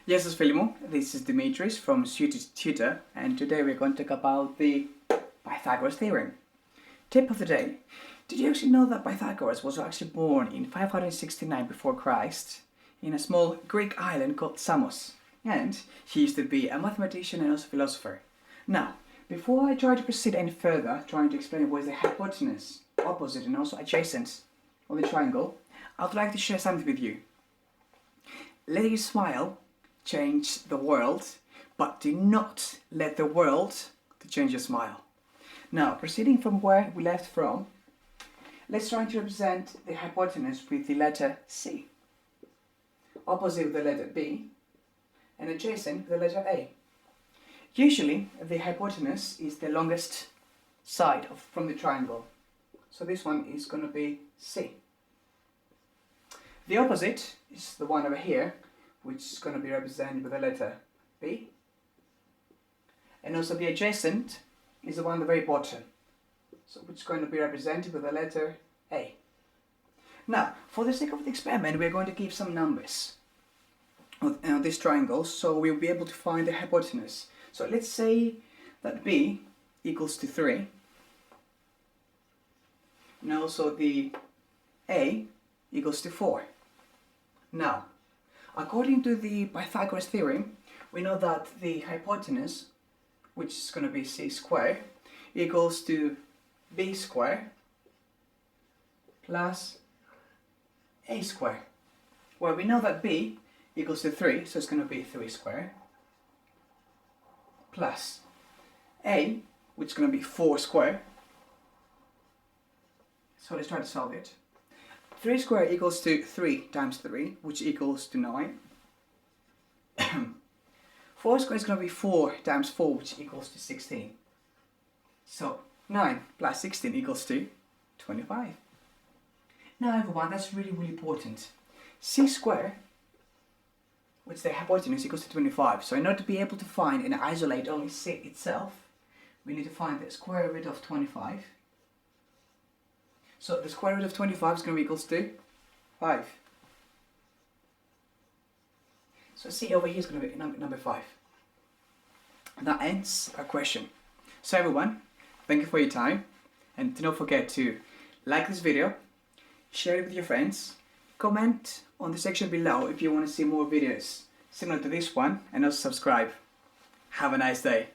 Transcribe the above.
Yes, it's Filimo. This is Dimitris from Tutor, and today we're going to talk about the Pythagoras Theorem. Tip of the day. Did you actually know that Pythagoras was actually born in 569 before Christ in a small Greek island called Samos? And he used to be a mathematician and also philosopher. Now, before I try to proceed any further, trying to explain what is the hypotenuse, opposite and also adjacent of the triangle, I'd like to share something with you. Let your smile change the world, but do not let the world to change your smile. Now, proceeding from where we left from, let's try to represent the hypotenuse with the letter C, opposite with the letter B, and adjacent with the letter A. Usually, the hypotenuse is the longest side from the triangle, so this one is going to be C. The opposite is the one over here, which is going to be represented with the letter B. And also the adjacent is the one at the very bottom, so which is going to be represented with the letter A. Now, for the sake of the experiment, we're going to give some numbers on this triangle, so we'll be able to find the hypotenuse. So let's say that B equals to 3, and also the A equals to 4. Now, according to the Pythagoras Theorem, we know that the hypotenuse, which is going to be c squared, equals to b squared plus a squared. Well, we know that b equals to 3, so it's going to be 3 squared, plus a, which is going to be 4 squared. So let's try to solve it. 3 squared equals to 3 times 3, which equals to 9. 4 squared is going to be 4 times 4, which equals to 16. So 9 plus 16 equals to 25. Now everyone, that's really important. C squared, which is the hypotenuse, equals to 25. So in order to be able to find and isolate only C itself, we need to find the square root of 25. So the square root of 25 is going to be equals to 5. So C over here is going to be number 5. And that ends our question. So everyone, thank you for your time, and do not forget to like this video, share it with your friends, comment on the section below if you want to see more videos similar to this one, and also subscribe. Have a nice day.